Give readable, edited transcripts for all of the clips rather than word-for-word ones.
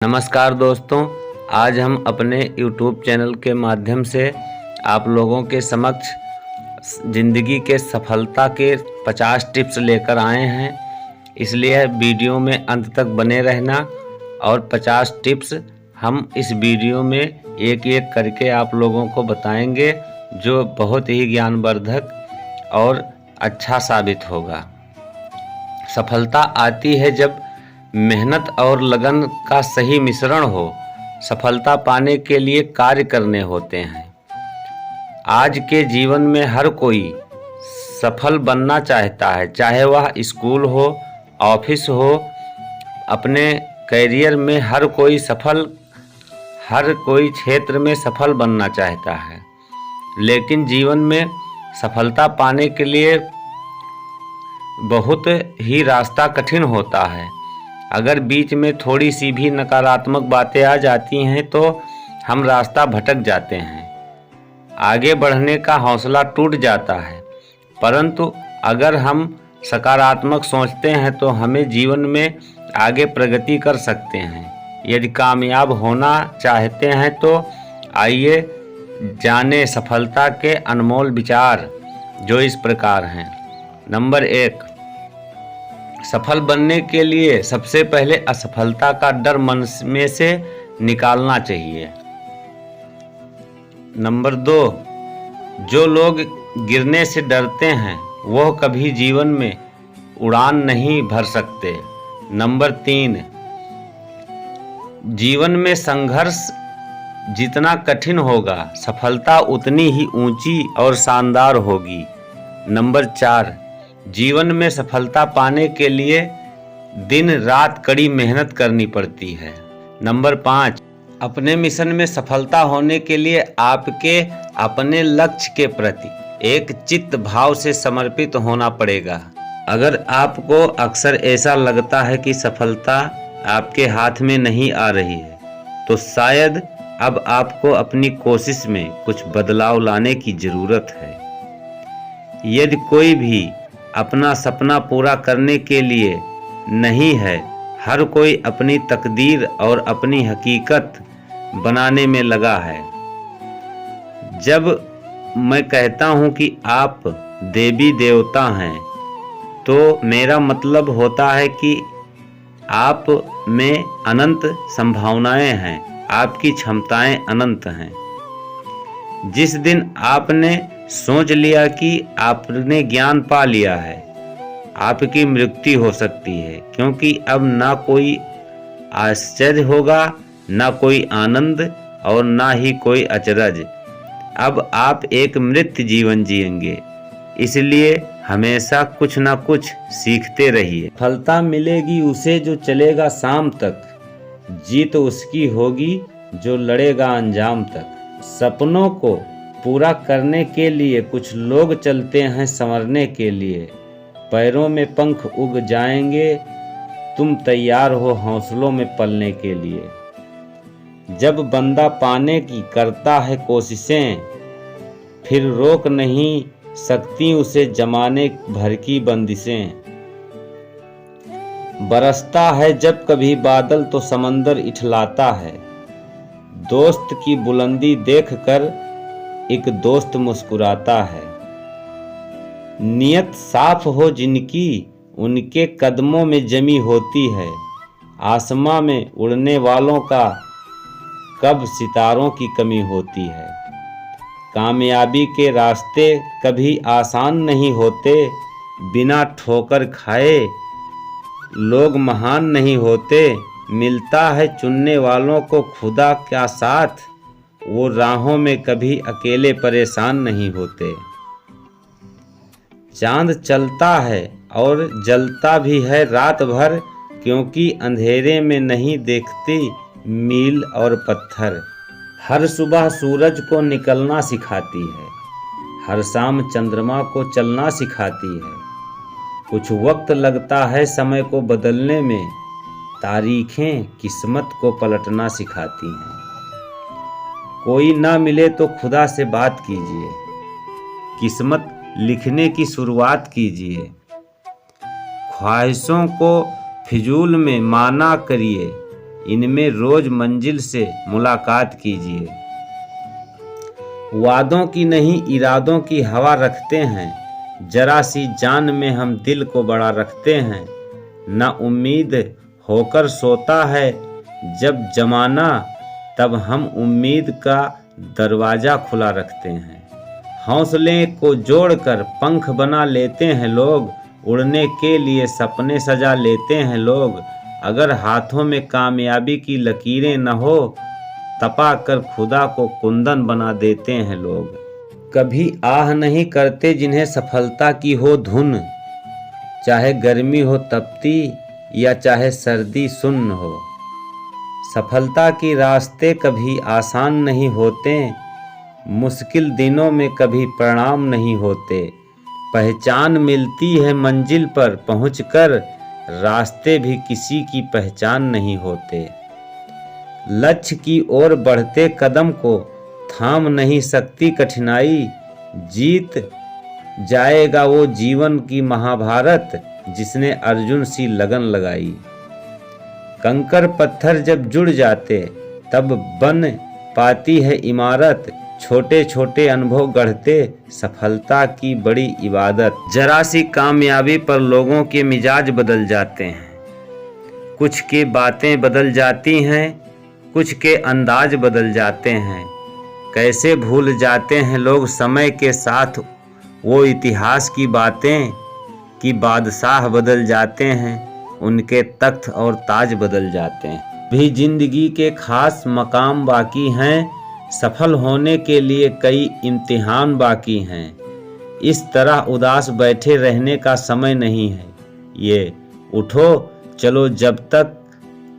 नमस्कार दोस्तों, आज हम अपने YouTube चैनल के माध्यम से आप लोगों के समक्ष ज़िंदगी के सफलता के 50 टिप्स लेकर आए हैं। इसलिए वीडियो में अंत तक बने रहना और 50 टिप्स हम इस वीडियो में एक एक करके आप लोगों को बताएंगे, जो बहुत ही ज्ञानवर्धक और अच्छा साबित होगा। सफलता आती है जब मेहनत और लगन का सही मिश्रण हो। सफलता पाने के लिए कार्य करने होते हैं। आज के जीवन में हर कोई सफल बनना चाहता है, चाहे वह स्कूल हो, ऑफिस हो, अपने करियर में हर कोई क्षेत्र में सफल बनना चाहता है। लेकिन जीवन में सफलता पाने के लिए बहुत ही रास्ता कठिन होता है। अगर बीच में थोड़ी सी भी नकारात्मक बातें आ जाती हैं तो हम रास्ता भटक जाते हैं, आगे बढ़ने का हौसला टूट जाता है। परंतु अगर हम सकारात्मक सोचते हैं तो हमें जीवन में आगे प्रगति कर सकते हैं। यदि कामयाब होना चाहते हैं तो आइए जाने सफलता के अनमोल विचार, जो इस प्रकार हैं। नंबर 1, सफल बनने के लिए सबसे पहले असफलता का डर मन में से निकालना चाहिए। नंबर 2, जो लोग गिरने से डरते हैं वह कभी जीवन में उड़ान नहीं भर सकते। नंबर 3, जीवन में संघर्ष जितना कठिन होगा, सफलता उतनी ही ऊंची और शानदार होगी। नंबर 4, जीवन में सफलता पाने के लिए दिन रात कड़ी मेहनत करनी पड़ती है। नंबर 5, अपने मिशन में सफलता होने के लिए आपके अपने लक्ष्य के प्रति एक चित्त भाव से समर्पित होना पड़ेगा। अगर आपको अक्सर ऐसा लगता है कि सफलता आपके हाथ में नहीं आ रही है, तो शायद अब आपको अपनी कोशिश में कुछ बदलाव लाने की ज़रूरत है। यदि कोई भी अपना सपना पूरा करने के लिए नहीं है, हर कोई अपनी तकदीर और अपनी हकीकत बनाने में लगा है। जब मैं कहता हूँ कि आप देवी देवता हैं, तो मेरा मतलब होता है कि आप में अनंत संभावनाएं हैं, आपकी क्षमताएं अनंत हैं। जिस दिन आपने सोच लिया कि आपने ज्ञान पा लिया है, आपकी मृत्यु हो सकती है, क्योंकि अब ना कोई आश्चर्य होगा, ना कोई आनंद और ना ही कोई अचरज। अब आप एक मृत जीवन जिएंगे। इसलिए हमेशा कुछ ना कुछ सीखते रहिए। सफलता मिलेगी उसे जो चलेगा शाम तक, जीत उसकी होगी जो लड़ेगा अंजाम तक। सपनों को पूरा करने के लिए कुछ लोग चलते हैं संवरने के लिए। पैरों में पंख उग जाएंगे, तुम तैयार हो हौसलों में पलने के लिए। जब बंदा पाने की करता है कोशिशें, फिर रोक नहीं सकती उसे जमाने भर की बंदिशें। बरसता है जब कभी बादल तो समंदर इठलाता है। दोस्त की बुलंदी देखकर एक दोस्त मुस्कुराता है। नियत साफ हो जिनकी, उनके कदमों में जमी होती है। आसमां में उड़ने वालों का कब सितारों की कमी होती है। कामयाबी के रास्ते कभी आसान नहीं होते, बिना ठोकर खाए लोग महान नहीं होते। मिलता है चुनने वालों को खुदा का साथ, वो राहों में कभी अकेले परेशान नहीं होते। चांद चलता है और जलता भी है रात भर, क्योंकि अंधेरे में नहीं देखती मील और पत्थर। हर सुबह सूरज को निकलना सिखाती है, हर शाम चंद्रमा को चलना सिखाती है। कुछ वक्त लगता है समय को बदलने में, तारीखें किस्मत को पलटना सिखाती हैं। कोई ना मिले तो खुदा से बात कीजिए, किस्मत लिखने की शुरुआत कीजिए। ख्वाहिशों को फिजूल में माना करिए, इनमें रोज मंजिल से मुलाकात कीजिए। वादों की नहीं इरादों की हवा रखते हैं, जरा सी जान में हम दिल को बड़ा रखते हैं। ना उम्मीद होकर सोता है जब जमाना, तब हम उम्मीद का दरवाज़ा खुला रखते हैं। हौसले को जोड़कर पंख बना लेते हैं लोग, उड़ने के लिए सपने सजा लेते हैं लोग। अगर हाथों में कामयाबी की लकीरें न हो, तपा कर खुदा को कुंदन बना देते हैं लोग। कभी आह नहीं करते जिन्हें सफलता की हो धुन, चाहे गर्मी हो तपती या चाहे सर्दी सुन्न हो। सफलता के रास्ते कभी आसान नहीं होते, मुश्किल दिनों में कभी प्रणाम नहीं होते। पहचान मिलती है मंजिल पर पहुंचकर, रास्ते भी किसी की पहचान नहीं होते। लक्ष्य की ओर बढ़ते कदम को थाम नहीं सकती कठिनाई, जीत जाएगा वो जीवन की महाभारत जिसने अर्जुन सी लगन लगाई। कंकर पत्थर जब जुड़ जाते तब बन पाती है इमारत, छोटे छोटे अनुभव गढ़ते सफलता की बड़ी इबादत। जरा सी कामयाबी पर लोगों के मिजाज बदल जाते हैं, कुछ की बातें बदल जाती हैं, कुछ के अंदाज बदल जाते हैं। कैसे भूल जाते हैं लोग समय के साथ वो इतिहास की बातें कि बादशाह बदल जाते हैं, उनके तख्त और ताज बदल जाते हैं। भी जिंदगी के खास मकाम बाकी हैं, सफल होने के लिए कई इम्तिहान बाकी हैं। इस तरह उदास बैठे रहने का समय नहीं है, ये उठो चलो जब तक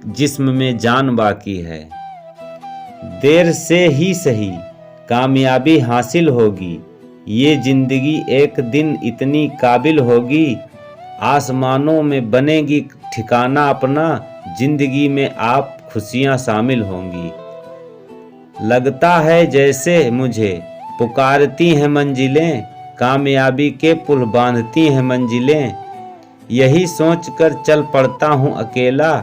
जिस्म में जान बाकी है। देर से ही सही कामयाबी हासिल होगी, ये जिंदगी एक दिन इतनी काबिल होगी। आसमानों में बनेगी ठिकाना अपना, जिंदगी में आप खुशियां शामिल होंगी। लगता है जैसे मुझे पुकारती हैं मंजिलें, कामयाबी के पुल बांधती हैं मंजिलें। यही सोचकर चल पड़ता हूँ अकेला,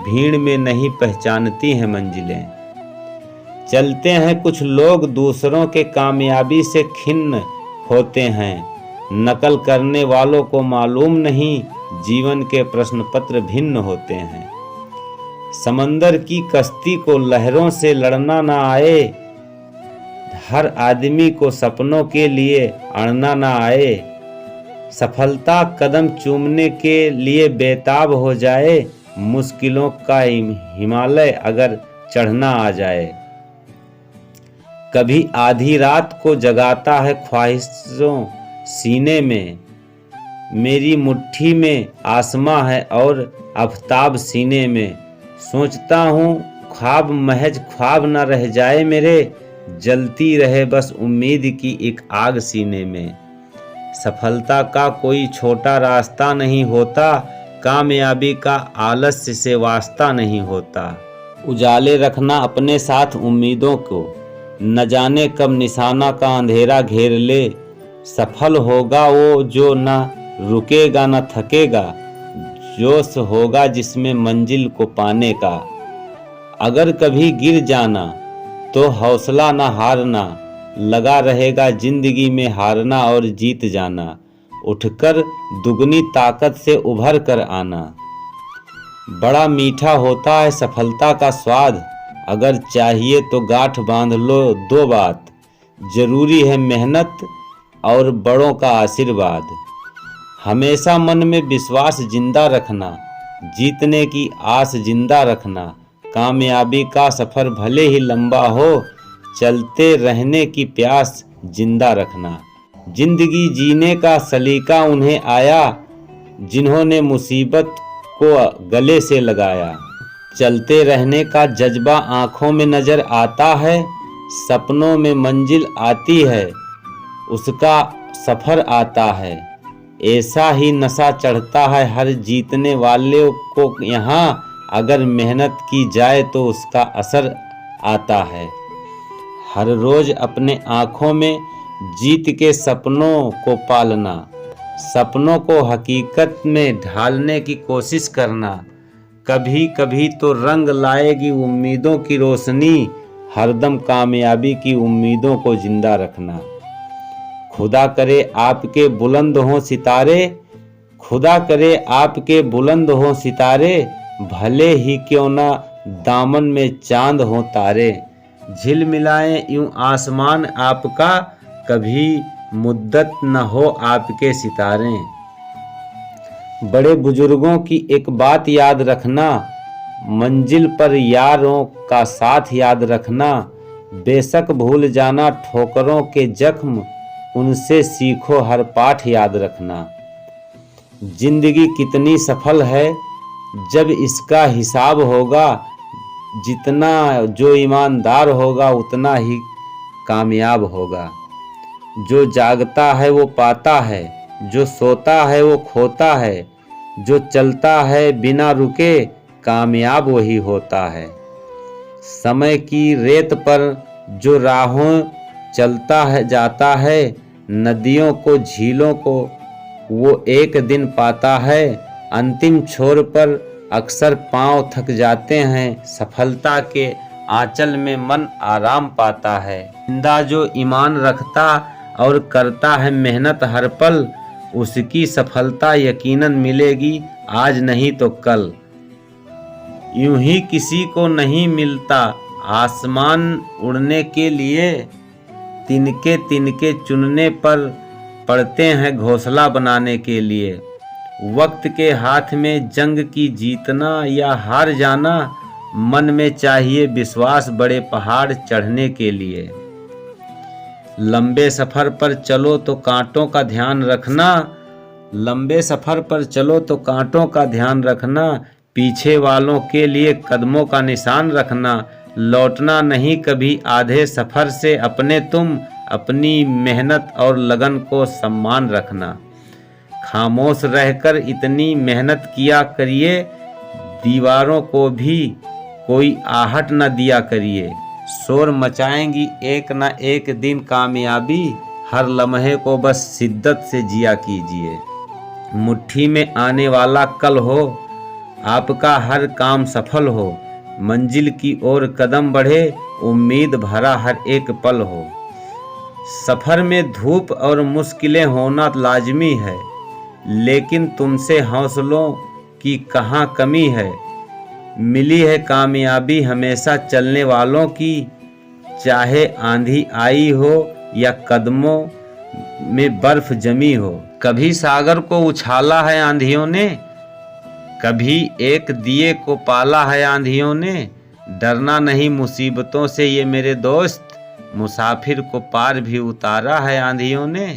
भीड़ में नहीं पहचानती हैं मंजिलें। चलते हैं कुछ लोग दूसरों के कामयाबी से खिन्न होते हैं, नकल करने वालों को मालूम नहीं जीवन के प्रश्न पत्र भिन्न होते हैं। समंदर की कश्ती को लहरों से लड़ना ना आए, हर आदमी को सपनों के लिए अड़ना ना आए। सफलता कदम चूमने के लिए बेताब हो जाए, मुश्किलों का हिमालय अगर चढ़ना आ जाए। कभी आधी रात को जगाता है ख्वाहिशों सीने में, मेरी मुट्ठी में आसमां है और आफताब सीने में। सोचता हूँ ख्वाब महज ख्वाब न रह जाए मेरे, जलती रहे बस उम्मीद की एक आग सीने में। सफलता का कोई छोटा रास्ता नहीं होता, कामयाबी का आलस्य से वास्ता नहीं होता। उजाले रखना अपने साथ उम्मीदों को, न जाने कब निशाना का अंधेरा घेर ले। सफल होगा वो जो न रुकेगा न थकेगा, जोश होगा जिसमें मंजिल को पाने का। अगर कभी गिर जाना तो हौसला न हारना, लगा रहेगा जिंदगी में हारना और जीत जाना। उठकर दुगनी ताकत से उभर कर आना। बड़ा मीठा होता है सफलता का स्वाद, अगर चाहिए तो गांठ बांध लो दो बात। जरूरी है मेहनत और बड़ों का आशीर्वाद। हमेशा मन में विश्वास जिंदा रखना, जीतने की आस जिंदा रखना। कामयाबी का सफ़र भले ही लंबा हो, चलते रहने की प्यास जिंदा रखना। जिंदगी जीने का सलीका उन्हें आया, जिन्होंने मुसीबत को गले से लगाया। चलते रहने का जज्बा आँखों में नज़र आता है, सपनों में मंजिल आती है, उसका सफ़र आता है। ऐसा ही नशा चढ़ता है हर जीतने वाले को यहाँ, अगर मेहनत की जाए तो उसका असर आता है। हर रोज़ अपने आँखों में जीत के सपनों को पालना, सपनों को हकीकत में ढालने की कोशिश करना। कभी कभी तो रंग लाएगी उम्मीदों की रोशनी, हरदम कामयाबी की उम्मीदों को जिंदा रखना। खुदा करे आपके बुलंद हों सितारे, खुदा करे आपके बुलंद हों सितारे, भले ही क्यों ना दामन में चांद हों तारे। झिलमिलाएं यूं आसमान आपका, कभी मुद्दत न हो आपके सितारे। बड़े बुजुर्गों की एक बात याद रखना, मंजिल पर यारों का साथ याद रखना। बेशक भूल जाना ठोकरों के जख्म, उनसे सीखो हर पाठ याद रखना। जिंदगी कितनी सफल है जब इसका हिसाब होगा, जितना जो ईमानदार होगा उतना ही कामयाब होगा। जो जागता है वो पाता है, जो सोता है वो खोता है, जो चलता है बिना रुके कामयाब वही होता है। समय की रेत पर जो राहों चलता है जाता है, नदियों को झीलों को वो एक दिन पाता है। अंतिम छोर पर अक्सर पांव थक जाते हैं, सफलता के आंचल में मन आराम पाता है। जिंदा जो ईमान रखता और करता है मेहनत हर पल, उसकी सफलता यकीनन मिलेगी आज नहीं तो कल। यूं ही किसी को नहीं मिलता आसमान उड़ने के लिए, तिनके तिनके चुनने पर पड़ते हैं घोंसला बनाने के लिए। वक्त के हाथ में जंग की जीतना या हार जाना, मन में चाहिए विश्वास बड़े पहाड़ चढ़ने के लिए। लंबे सफर पर चलो तो कांटों का ध्यान रखना, लंबे सफर पर चलो तो कांटों का ध्यान रखना। पीछे वालों के लिए कदमों का निशान रखना, लौटना नहीं कभी आधे सफर से अपने तुम, अपनी मेहनत और लगन को सम्मान रखना। खामोश रहकर इतनी मेहनत किया करिए, दीवारों को भी कोई आहट न दिया करिए। शोर मचाएंगी एक न एक दिन कामयाबी, हर लम्हे को बस शिद्दत से जिया कीजिए। मुट्ठी में आने वाला कल हो, आपका हर काम सफल हो, मंजिल की ओर कदम बढ़े, उम्मीद भरा हर एक पल हो। सफर में धूप और मुश्किलें होना लाजमी है, लेकिन तुमसे हौसलों की कहाँ कमी है। मिली है कामयाबी हमेशा चलने वालों की, चाहे आंधी आई हो या कदमों में बर्फ जमी हो। कभी सागर को उछाला है आंधियों ने, कभी एक दिए को पाला है आंधियों ने। डरना नहीं मुसीबतों से ये मेरे दोस्त, मुसाफिर को पार भी उतारा है आंधियों ने।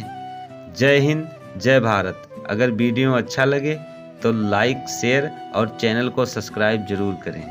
जय हिंद, जय भारत। अगर वीडियो अच्छा लगे तो लाइक, शेयर और चैनल को सब्सक्राइब जरूर करें।